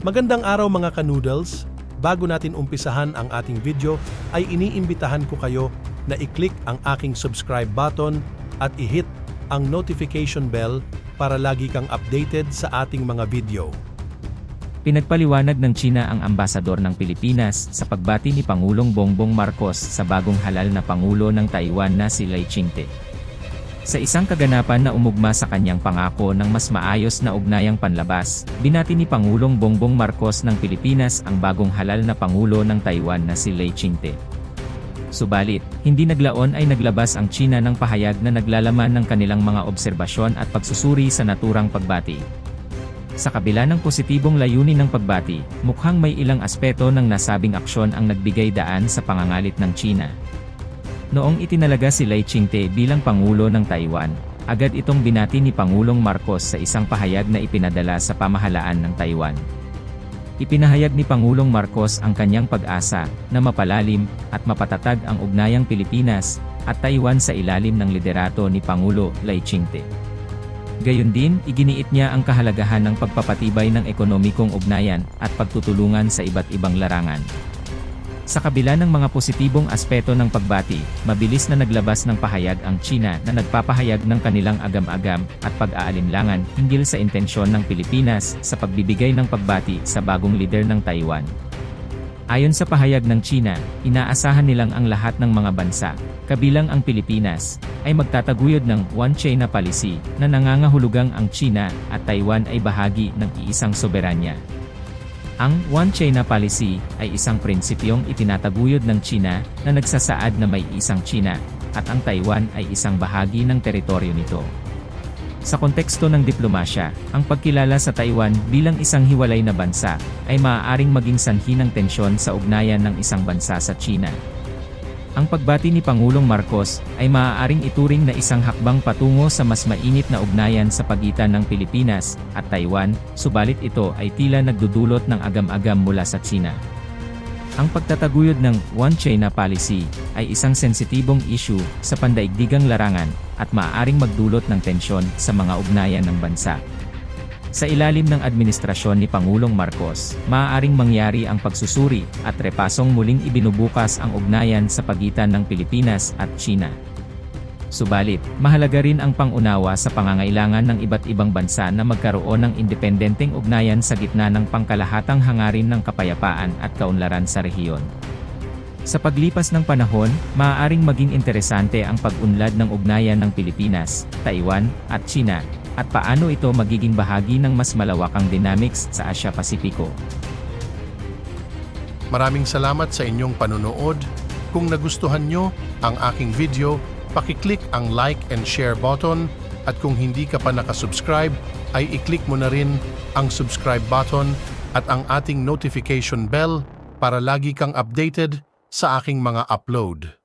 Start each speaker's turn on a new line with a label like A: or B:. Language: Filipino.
A: Magandang araw mga ka-noodles! Bago natin umpisahan ang ating video ay iniimbitahan ko kayo na i-click ang aking subscribe button at i-hit ang notification bell para lagi kang updated sa ating mga video.
B: Pinagpaliwanag ng China ang ambasador ng Pilipinas sa pagbati ni Pangulong Bongbong Marcos sa bagong halal na Pangulo ng Taiwan na si Lai Ching-te. Sa isang kaganapan na umugma sa kanyang pangako ng mas maayos na ugnayang panlabas, binati ni Pangulong Bongbong Marcos ng Pilipinas ang bagong halal na Pangulo ng Taiwan na si Lai Ching-te. Subalit, hindi naglaon ay naglabas ang China ng pahayag na naglalaman ng kanilang mga obserbasyon at pagsusuri sa naturang pagbati. Sa kabila ng positibong layunin ng pagbati, mukhang may ilang aspeto ng nasabing aksyon ang nagbigay daan sa pangangalit ng China. Noong itinalaga si Lai Ching-te bilang Pangulo ng Taiwan, agad itong binati ni Pangulong Marcos sa isang pahayag na ipinadala sa pamahalaan ng Taiwan. Ipinahayag ni Pangulong Marcos ang kanyang pag-asa na mapalalim at mapatatag ang ugnayang Pilipinas at Taiwan sa ilalim ng liderato ni Pangulo Lai Ching-te. Gayon din, iginiit niya ang kahalagahan ng pagpapatibay ng ekonomikong ugnayan at pagtutulungan sa iba't ibang larangan. Sa kabila ng mga positibong aspeto ng pagbati, mabilis na naglabas ng pahayag ang China na nagpapahayag ng kanilang agam-agam at pag-aalinlangan hinggil sa intensyon ng Pilipinas sa pagbibigay ng pagbati sa bagong lider ng Taiwan. Ayon sa pahayag ng China, inaasahan nilang ang lahat ng mga bansa, kabilang ang Pilipinas, ay magtataguyod ng One China Policy na nangangahulugang ang China at Taiwan ay bahagi ng iisang soberanya. Ang One China Policy ay isang prinsipyong itinataguyod ng China na nagsasaad na may isang China at ang Taiwan ay isang bahagi ng teritoryo nito. Sa konteksto ng diplomasya, ang pagkilala sa Taiwan bilang isang hiwalay na bansa ay maaaring maging sanhi ng tensyon sa ugnayan ng isang bansa sa China. Ang pagbati ni Pangulong Marcos ay maaaring ituring na isang hakbang patungo sa mas mainit na ugnayan sa pagitan ng Pilipinas at Taiwan, subalit ito ay tila nagdudulot ng agam-agam mula sa China. Ang pagtataguyod ng One China Policy ay isang sensitibong issue sa pandaigdigang larangan at maaaring magdulot ng tensyon sa mga ugnayan ng bansa. Sa ilalim ng administrasyon ni Pangulong Marcos, maaaring mangyari ang pagsusuri at repasong muling ibinubukas ang ugnayan sa pagitan ng Pilipinas at China. Subalit, mahalaga rin ang pangunawa sa pangangailangan ng iba't ibang bansa na magkaroon ng independenteng ugnayan sa gitna ng pangkalahatang hangarin ng kapayapaan at kaunlaran sa rehiyon. Sa paglipas ng panahon, maaaring maging interesante ang pag-unlad ng ugnayan ng Pilipinas, Taiwan, at China, at paano ito magiging bahagi ng mas malawakang dynamics sa Asia-Pasipiko.
A: Maraming salamat sa inyong panunood. Kung nagustuhan nyo ang aking video, paki-click ang like and share button at kung hindi ka pa nakasubscribe, ay i-click mo na rin ang subscribe button at ang ating notification bell para lagi kang updated sa aking mga upload.